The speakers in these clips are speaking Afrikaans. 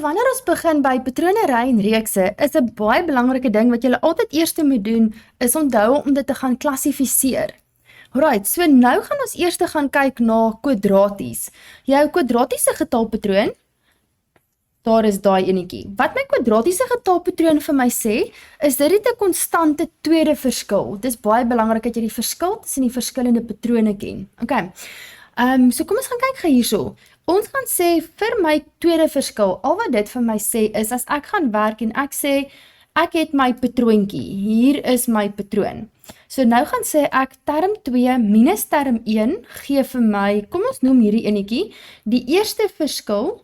wanneer ons begin by patronery en reekse, is 'n baie belangrike ding wat jy altyd eers moet doen, is onthou om dit te gaan klassifiseer. Alright, so nou gaan ons eers gaan kyk na kwadraties. Jou kwadratiese getalpatroon, daar is daai enetjie. Wat my kwadratiese getalpatroon vir my sê, is dit het 'n konstante tweede verskil. Dit is baie belangrik dat jy die verskil tussen die verskillende patrone ken. Okay. So kom ons gaan kyk hierso. Ons gaan sê vir my tweede verskil, al wat dit vir my sê is, as ek gaan werk en ek sê, ek het my patroontjie, hier is my patroon. So nou gaan sê ek term 2 minus term 1 gee vir my, kom ons noem hierdie enetjie, die eerste verskil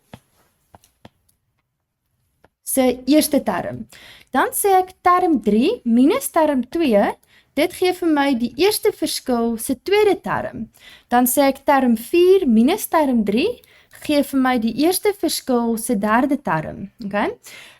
se eerste term. Dan sê ek term 3 minus term 2, dit gee vir my die eerste verskil se tweede term. Dan sê ek term 4 minus term 3, gee vir my die eerste verskil se derde term. Okay?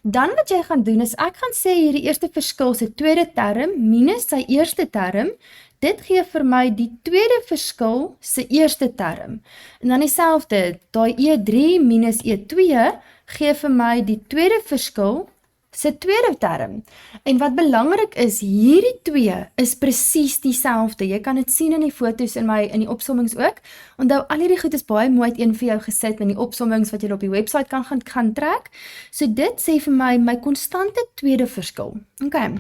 Dan wat jy gaan doen is, ek gaan sê hierdie eerste verskil se tweede term minus sy eerste term, dit gee vir my die tweede verskil se eerste term. En dan dieselfde, daai E3 minus E2 gee vir my die tweede verskil se tweede term. En wat belangrik is, hierdie twee is presies dieselfde. Jy kan dit sien in die foto's in die opsommings ook. Onthou, al hierdie goed is baie mooi uiteen vir jou gesit in die opsommings wat jy op die website kan gaan trek. So dit sê vir my konstante tweede verskil. Okay.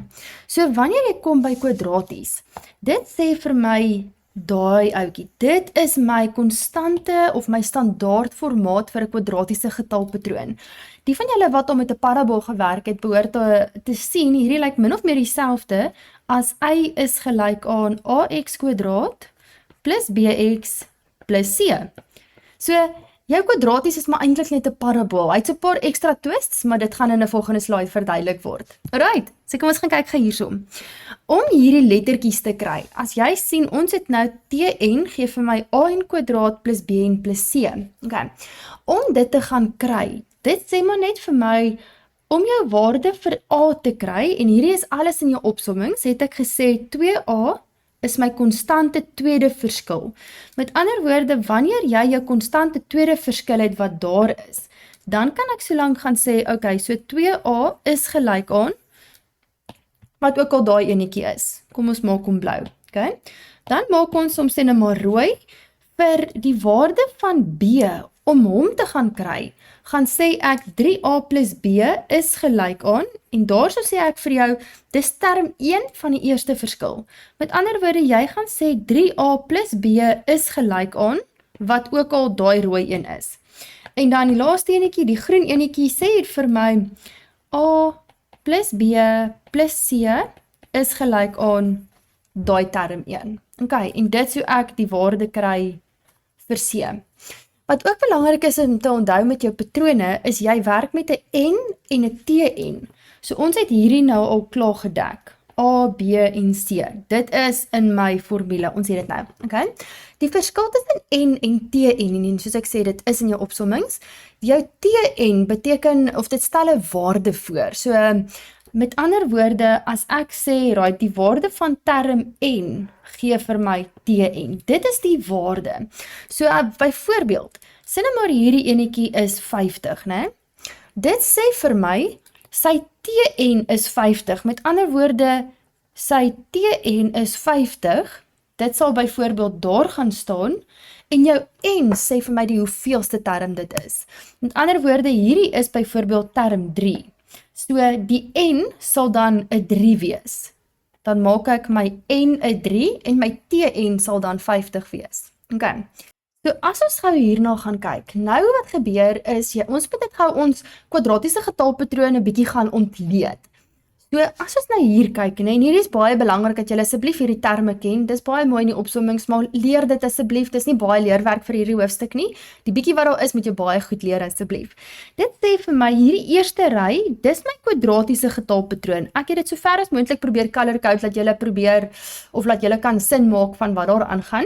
So wanneer jy kom by kwadraties, dit sê vir my daai ouetjie, dit is my konstante of my standaard formaat vir 'n kwadratiese getalpatroon. Die van julle wat al met 'n parabool gewerk het, behoort te sien, hierdie lyk min of meer dieselfde as y is gelyk aan ax kwadraat plus bx plus c. So, jou kwadraties is maar eintlik net 'n parabool. Hy het so 'n paar ekstra twists, maar dit gaan in 'n volgende slide verduidelik word. Alright, so kom ons gaan kyk hierso. Om hierdie lettertjies te kry, as jy sien, ons het nou tn gee vir my an kwadraat plus bn plus c. Okay. Om dit te gaan kry, dit sê maar net vir my, om jou waarde vir a te kry, en hierdie is alles in jou opsommings, het ek gesê 2a is my konstante tweede verskil. Met ander woorde, wanneer jy jou konstante tweede verskil het wat daar is, dan kan ek so lank gaan sê, okay, so 2a is gelyk aan, wat ook al daai enetjie is. Kom ons maak hom blou. Okay? Dan maak ons soms sê nou maar rooi, vir die waarde van b, om hom te gaan kry, gaan sê ek 3a plus b is gelyk aan, en daar so sê ek vir jou, dis term 1 van die eerste verskil. Met ander woorde, jy gaan sê 3a plus b is gelyk aan, wat ook al daai rooi een is. En dan die laaste enetjie, die groen enetjie, sê hier vir my, a plus b plus c is gelyk aan daai term 1. Okay, en dit sou ek die waarde kry vir c. Wat ook belangrik is om te onthou met jou patrone, is jy werk met 'n N en 'n TN. So ons het hierdie nou al klaar gedek. A, B en C. Dit is in my formule. Ons het dit nou. Okay? Die verskil tussen N en TN, en soos ek sê, dit is in jou opsommings. Jou TN beteken, of dit stel 'n waarde voor. So, met ander woorde, as ek sê, right, die waarde van term N gee vir my TN. Dit is die waarde. So, byvoorbeeld, sê nou maar hierdie enetjie is 50, né? Dit sê vir my, sy TN is 50. Met ander woorde, sy TN is 50. Dit sal byvoorbeeld daar gaan staan, en jou N sê vir my die hoeveelste term dit is. Met ander woorde, hierdie is byvoorbeeld term 3. So, die N sal dan 'n 3 wees. Dan maak ek my N 'n 3 en my TN sal dan 50 wees. Okay. So, as ons gou hierna gaan kyk, nou wat gebeur is, ons moet dit gou ons kwadratiese getalpatroon 'n bietjie gaan ontleed. So, as ons nou hier kyk, en hier is baie belangrik dat julle asseblief hierdie terme ken, dis baie mooi in die opsommings, maar leer dit asseblief, dis nie baie leerwerk vir hierdie hoofstuk nie, die bietjie wat daar is, moet jy baie goed leer asseblief. Dit sê vir my, hierdie eerste ry, dis my kwadratiese getalpatroon. Ek het dit so ver as moontlik probeer color code, dat julle probeer, of dat julle kan sin maak van wat daar aangaan.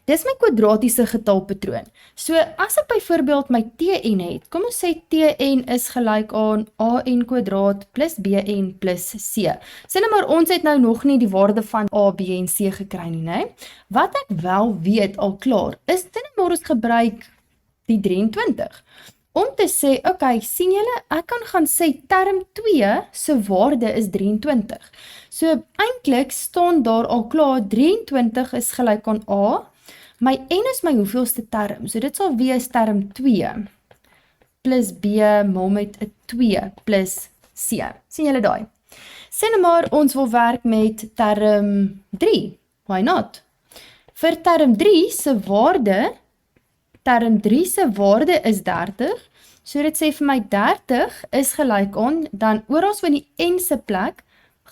Dis my kwadratiese getalpatroon. So, as ek byvoorbeeld my TN het, kom ons sê TN is gelyk aan AN kwadraat plus BN plus C. Sê nou maar, ons het nou nog nie die waarde van A, B en C gekry nie, né? Wat ek wel weet al klaar, is dit nou maar ons gebruik die 23. om te sê, okay, sien julle, ek kan gaan sê term 2 se waarde is 23. So eintlik staan daar al klaar 23 is gelyk aan A. My n is my hoeveelste term, so dit sal wees term 2 plus B maal met 'n 2 plus C. Sien julle daai? Sê nou maar ons wil werk met term 3. Why not? Vir term 3 se waarde, is 30. So dit sê vir my 30 is gelyk aan, dan oral so in die n se plek,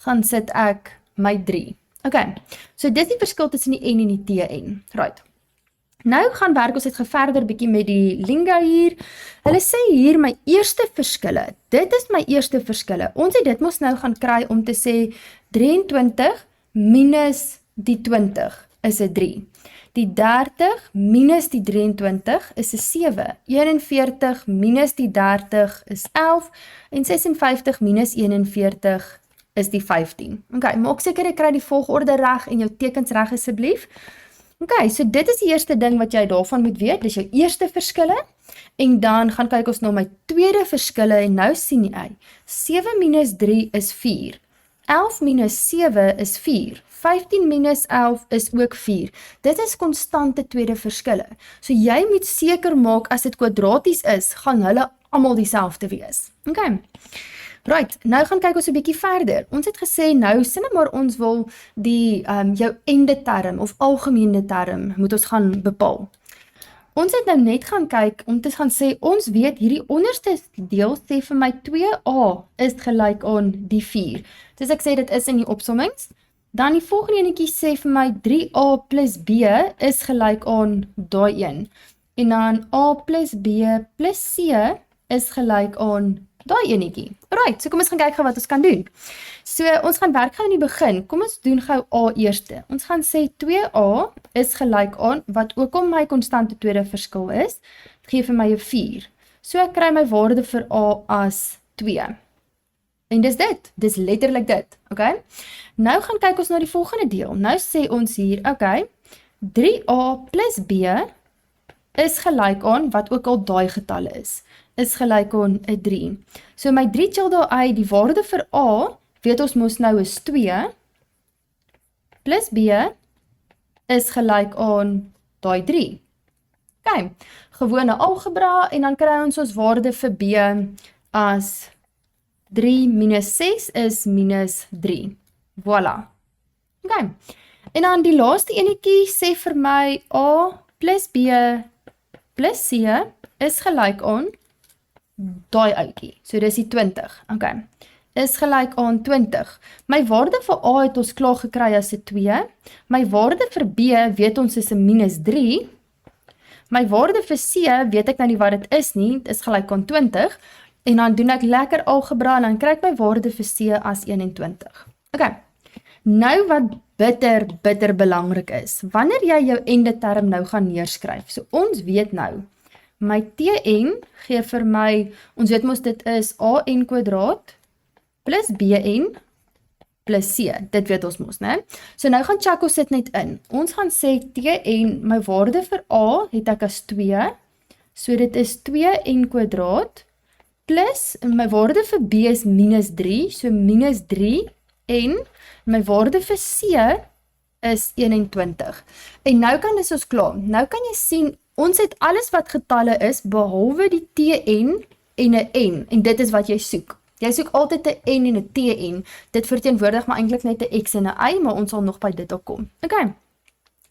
gaan sit ek my 3. Okay, so dit is die verskil tussen die n en die tn. Right. Nou gaan werk ons het verder bietjie met die lingo hier. Hulle sê hier my eerste verskille. Dit is my eerste verskille. Ons het dit mos nou gaan kry om te sê 23 minus die 20 is 'n 3. Die 30 minus die 23 is 'n 7. 41 minus die 30 is 11 en 56 minus 41 is die 15. Okay, maak seker jy kry die volgorde reg en jou tekens reg asseblief. Okay, so dit is die eerste ding wat jy daarvan moet weet, dis jou eerste verskille, en dan gaan kyk ons na my tweede verskille, en nou sien jy, 7 minus 3 is 4, 11 minus 7 is 4, 15 minus 11 is ook 4, dit is konstante tweede verskille, so jy moet seker maak, as dit kwadraties is, gaan hulle almal dieselfde wees, okay. Right, nou gaan kyk ons 'n bietjie verder. Ons het gesê nou, sien maar ons wil die jou ende term of algemene term moet ons gaan bepaal. Ons het nou net gaan kyk om te gaan sê ons weet hierdie onderste deel sê vir my 2a is gelyk aan die 4. Soos ek sê dit is in die opsommings. Dan die volgende enetjie sê vir my 3a plus b is gelyk aan daai een. En dan a plus b plus c is gelyk aan daai enetjie. Alright, so kom ons gaan kyk gou wat ons kan doen. So ons gaan werk gou in die begin. Kom ons doen gou A eerste. Ons gaan sê 2a is gelyk aan wat ook al my konstante tweede verskil is, gee vir my 'n 4. So ek kry my waarde vir A as 2. En dis dit. Dis letterlik dit, okay? Nou gaan kyk ons na die volgende deel. Nou sê ons hier, okay, 3a plus b is gelyk aan wat ook al daai getalle is gelyk aan 'n 3. So my 3 chill daar uit, die waarde vir A, weet ons mos nou is 2, plus B is gelyk aan daai 3. Okay, gewone algebra, en dan kry ons waarde vir B as 3 minus 6 is minus 3. Voilà. Okay, en dan die laaste enetjie sê vir my A plus B plus C is gelyk aan daai ouetjie, so dis die 20, okay, is gelyk aan 20. My waarde vir A het ons klaar gekry as 'n 2, my waarde vir B weet ons is 'n minus 3, my waarde vir C weet ek nou nie wat dit is nie, is gelyk aan 20, en dan doen ek lekker algebra, en dan kry ek my waarde vir C as 21. Okay, nou wat bitter belangrik is, wanneer jy jou ende term nou gaan neerskryf, so ons weet nou, my Tn gee vir my, ons weet mos dit is an kwadraat plus bn plus c, dit weet ons mos, né? So nou gaan check ons dit net in. Ons gaan sê Tn, my waarde vir a het ek as 2, so dit is 2n kwadraat plus, my waarde vir b is minus 3, so minus 3n, my waarde vir c is 21. En nou kan dis ons klaar. Nou kan jy sien, ons het alles wat getalle is, behalwe die Tn en 'n n, en dit is wat jy soek. Jy soek altyd 'n n en 'n Tn, dit verteenwoordig maar eintlik net 'n x en 'n y, maar ons sal nog by dit ook kom. Okay,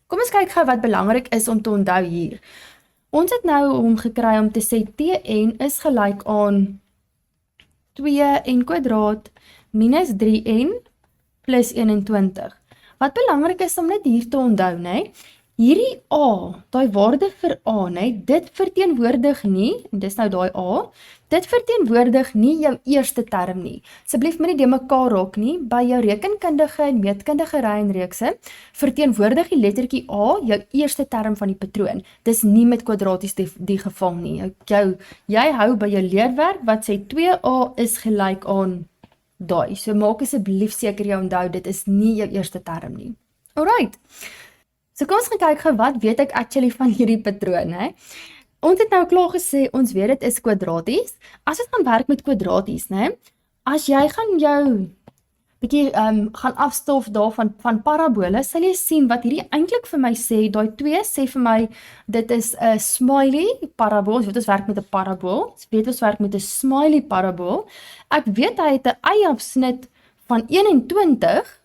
kom ons kyk gou wat belangrik is om te onthou hier. Ons het nou om gekry om te sê Tn is gelyk aan 2n kwadraat minus 3n plus 21. Wat belangrik is om net hier te onthou, né? Hierdie a, daai waarde vir a, né, dit verteenwoordig nie, en dis nou daai a, dit verteenwoordig nie jou eerste term nie. Asseblief moenie die mekaar raak nie, by jou rekenkundige en meetkundige ry en reekse, verteenwoordig die lettertjie a jou eerste term van die patroon. Dis nie met kwadraties die geval nie. Jy hou by jou leerwerk wat sê 2a is gelyk aan daai. So maak asseblief seker jy onthou, dit is nie jou eerste term nie. Alright. So kom ons gaan kyk gou wat weet ek actually van hierdie patroon, hè. Ons het nou klaar gesê, ons weet dit is kwadraties. As dit gaan werk met kwadraties, né? As jy gaan jou bietjie gaan afstof daarvan van parabole, sal jy sien wat hierdie eintlik vir my sê, daai 2 sê vir my, dit is 'n smiley parabool, ons weet ons werk met 'n parabool, ons weet ons werk met 'n smiley parabool, ek weet hy het 'n y-afsnit van 21,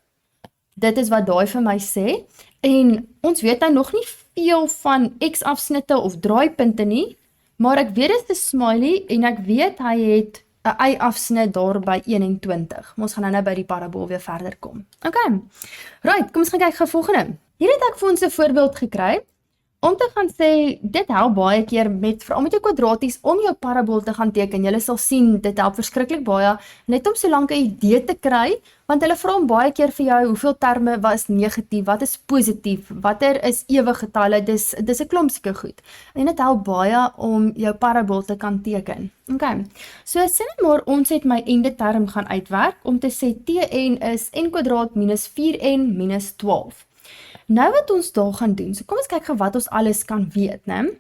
dit is wat daai vir my sê, en ons weet nou nog nie veel van x-afsnitte of draaipunte nie, maar ek weet dit is 'n smiley, en ek weet hy het 'n y-afsnit daar by 21. Ons gaan nou by die parabool weer verder kom. Ok, right, kom ons gaan kyk gou volgende. Hier het ek vir ons 'n voorbeeld gekry, om te gaan sê, dit help baie keer veral met jou kwadraties, om jou parabool te gaan teken. Julle sal sien, dit help verskriklik baie, net om so lank 'n idee te kry, want hulle vra hom baie keer vir jou, hoeveel terme was negatief, wat is positief, watter is ewige getalle, dis 'n klomp sulke goed. En dit help baie om jou parabool te kan teken. Ok, so sê net maar, ons het my endeterm gaan uitwerk, om te sê Tn is n² minus 4n minus 12. Nou wat ons daar gaan doen, so kom ons kyk gou wat ons alles kan weet, né?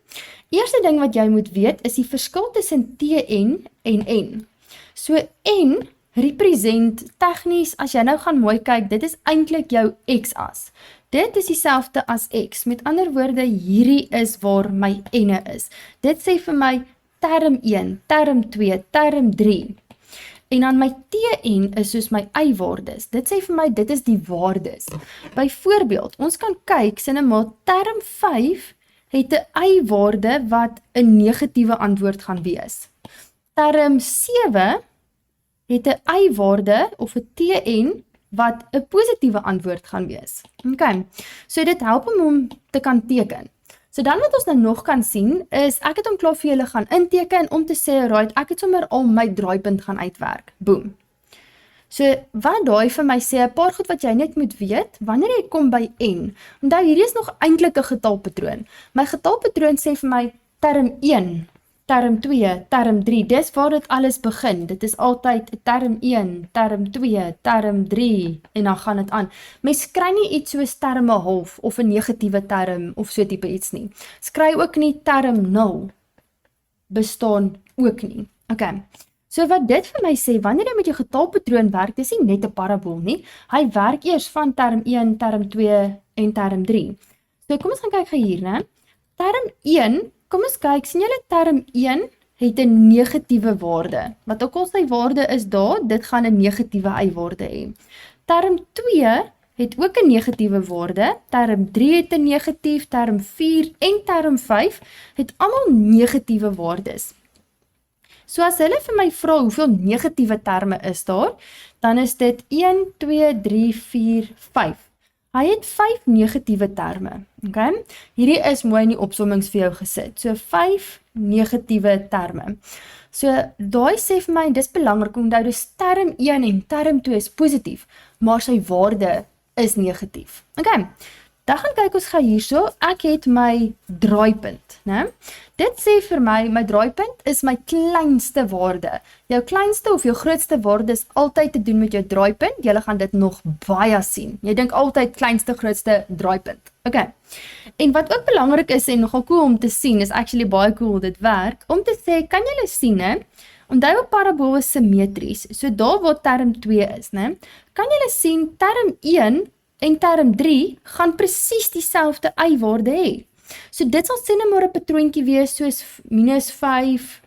Eerste ding wat jy moet weet, is die verskil tussen Tn en n. So n represent tegnies, as jy nou gaan mooi kyk, dit is eintlik jou x-as. Dit is dieselfde as x, met ander woorde, hierdie is waar my n is. Dit sê vir my term 1, term 2, term 3. En dan my Tn is soos my y-waardes. Dit sê vir my, dit is die waardes. Byvoorbeeld, ons kan kyk, sê nou maar, term 5 het 'n y-waarde wat 'n negatiewe antwoord gaan wees. Term 7 het 'n y-waarde of 'n Tn wat 'n positiewe antwoord gaan wees. Ok, so dit help om te kan teken. So dan wat ons nou nog kan sien, is ek het hom klaar vir julle gaan inteken om te sê, right, ek het sommer al my draaipunt gaan uitwerk. Boom. So wat daai vir my sê, 'n paar goed wat jy net moet weet, wanneer jy kom by n, onthou hierdie is nog eintlik 'n getalpatroon. My getalpatroon sê vir my term 1, term 2, term 3, dis waar dit alles begin. Dit is altyd term 1, term 2, term 3 en dan gaan dit aan. Mens kry nie iets soos term 'n half of 'n negatiewe term of so tipe iets nie. Skry ook nie term 0 bestaan ook nie. Okay. So wat dit vir my sê, wanneer jy met jou getalpatroon werk, dis nie net 'n parabool nie. Hy werk eers van term 1, term 2 en term 3. So kom ons gaan kyk hier, né? Term 1, kom ons kyk, sien julle term 1 het 'n negatiewe waarde. Wat ook al sy waarde is daar, dit gaan 'n negatiewe y-waarde hê. Term 2 het ook 'n negatiewe waarde, term 3 het 'n negatief, term 4 en term 5 het almal negatiewe waardes. So as hulle vir my vra hoeveel negatiewe terme is daar, dan is dit 1, 2, 3, 4, 5. Hy het 5 negatiewe terme. Okay? Hierdie is mooi in die opsommings vir jou gesit. So 5 negatiewe terme. So daai sê vir my, dis belangrik, onthou dis term 1 en term 2 is positief, maar sy waarde is negatief. Okay. Dan gaan kyk ons gou hierso, ek het my draaipunt, né? Dit sê vir my draaipunt is my kleinste waarde. Jou kleinste of jou grootste waarde is altyd te doen met jou draaipunt. Julle gaan dit nog baie sien. Jy dink altyd kleinste, grootste draaipunt. Okay. En wat ook belangrik is en nogal cool om te sien, is actually baie cool hoe dit werk, om te sê, kan julle sien, hè? Onthou 'n parabool is simmetries. So daar waar term 2 is, né? Kan julle sien term 1 en term 3 gaan presies dieselfde y-waarde hê. So dit sal sê net maar 'n patroontjie wees soos minus 5,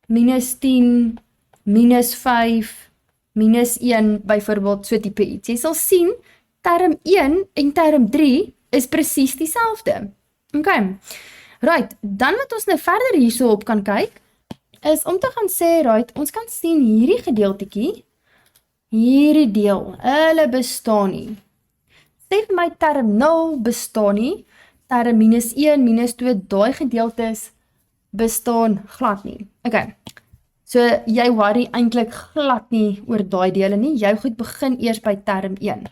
minus 10, minus 5, minus 1, byvoorbeeld so tipe iets. Jy sal sien, term 1 en term 3 is presies dieselfde. Okay. Right, dan wat ons nou verder hierso op kan kyk, is om te gaan sê, right, ons kan sien hierdie gedeeltetjie, hierdie deel, hulle bestaan nie. Sê vir my term 0 bestaan nie, term minus 1, minus 2, daai gedeeltes bestaan glad nie. Okay, so jy worry eintlik glad nie oor daai dele nie, jou goed begin eers by term 1.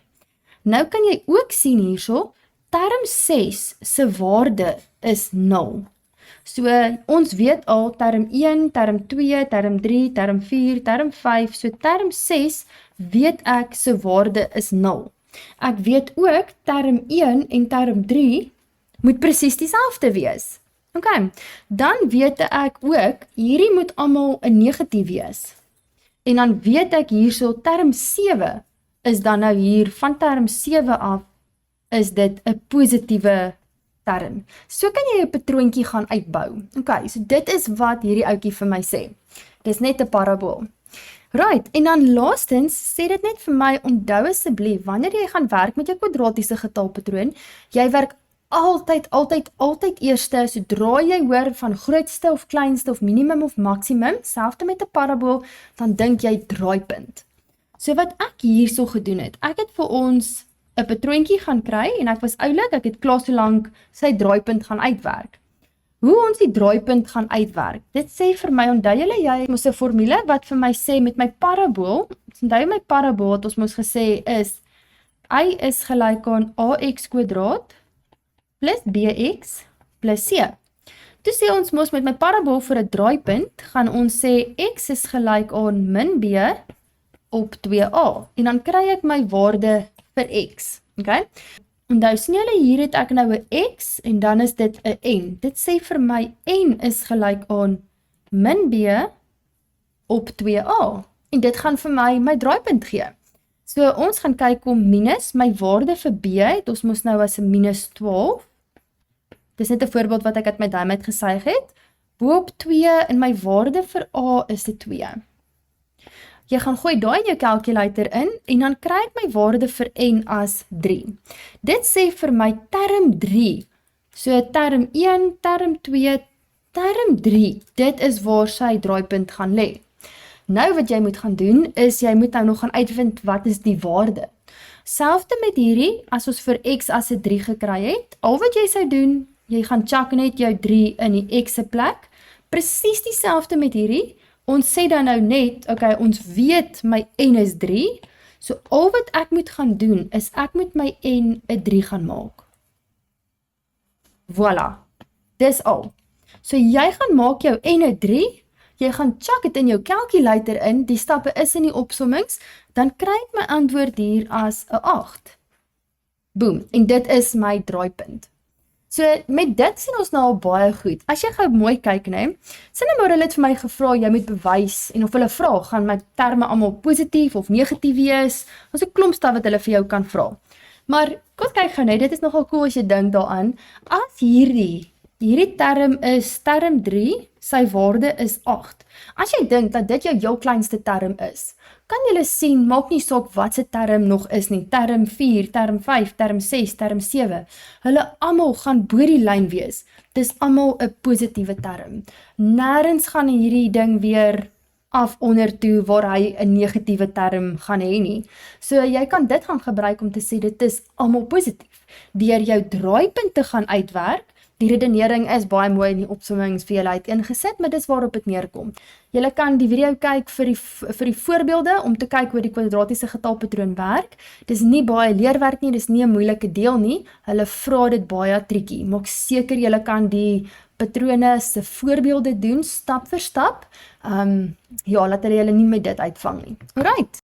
Nou kan jy ook sien hierso, term 6 se waarde is 0. So ons weet al term 1, term 2, term 3, term 4, term 5, so term 6 weet ek se waarde is 0. Ek weet ook term 1 en term 3 moet presies dieselfde wees. Okay, dan weet ek ook, hierdie moet almal 'n negatief wees. En dan weet ek hierso, term 7 is dan nou hier, van term 7 af, is dit 'n positiewe term. So kan jy 'n patroontjie gaan uitbou. Okay, so dit is wat hierdie ouetjie vir my sê. Dis net 'n parabool. Right, en dan laastens sê dit net vir my, onthou asseblief, wanneer jy gaan werk met jou kwadratiese getalpatroon, jy werk altyd eerste, sodra jy hoor van grootste of kleinste of minimum of maksimum, selfs met 'n parabool, dan dink jy draaipunt. So wat ek hierso gedoen het, ek het vir ons 'n patroontjie gaan kry, en ek was oulik, ek het klaar so lank sy draaipunt gaan uitwerk. Hoe ons die draaipunt gaan uitwerk, dit sê vir my, onthou julle, jy moes 'n formule wat vir my sê, met my parabool, onthou my parabool wat ons moes gesê is, y is gelyk aan ax kwadraat, plus bx plus c. Toe sê ons mos met my parabool vir 'n draaipunt, gaan ons sê x is gelyk aan min b op 2a, en dan kry ek my waarde vir x, okay? Onthou, sien julle, hier het ek nou 'n x, en dan is dit 'n n. Dit sê vir my, n is gelyk aan min b op 2a, en dit gaan vir my draaipunt gee. So ons gaan kyk om minus, my waarde vir b het, ons moes nou as 'n minus 12, dis net 'n voorbeeld wat ek uit my duim uitgesuig het, bo op 2, en my waarde vir a is 'n 2. Jy gaan gooi daai in jou calculator in, en dan kry ek my waarde vir n as 3. Dit sê vir my term 3, so term 1, term 2, term 3, dit is waar sy draaipunt gaan lê. Nou wat jy moet gaan doen, is jy moet nou nog gaan uitvind wat is die waarde. Selfde met hierdie, as ons vir x as 'n 3 gekry het, al wat jy sou doen, jy gaan chak net jou 3 in die x se plek, presies dieselfde met hierdie. Ons sê dan nou net, okay, ons weet my n is 3, so al wat ek moet gaan doen, is ek moet my n 'n 3 gaan maak. Voilà, dis al. So jy gaan maak jou n 'n 3, jy gaan chak dit in jou calculator in, die stappe is in die opsommings, dan kry ek my antwoord hier as 'n 8. Boom, en dit is my draaipunt. So met dit sien ons nou al baie goed. As jy gou mooi kyk, nee, sien nou maar hulle het vir my gevra, jy moet bewys, en of hulle vra, gaan my terme almal positief of negatief wees, ons 'n klomp staf wat hulle vir jou kan vra. Maar kom kyk gou net, dit is nogal cool as jy dink daaraan, as hierdie term is term 3, sy waarde is 8. As jy dink dat dit jou heel kleinste term is, kan julle sien, maak nie saak wat se term nog is nie, term 4, term 5, term 6, term 7, hulle almal gaan bo die lyn wees, dis almal 'n positiewe term. Nêrens gaan hierdie ding weer af onder toe waar hy 'n negatiewe term gaan hê nie. So jy kan dit gaan gebruik om te sê dit is almal positief. Deur jou draaipunte gaan uitwerk, die redenering is baie mooi in die opsommings vir julle uiteengesit, maar dis waarop dit neerkom. Julle kan die video kyk vir die voorbeelde, om te kyk hoe die kwadratiese getalpatroon werk. Dis nie baie leerwerk nie, dis nie 'n moeilike deel nie, hulle vra dit baie triekie. Maak seker julle kan die patrone se voorbeelde doen, stap vir stap, ja, laat hulle julle nie met dit uitvang nie. Alright,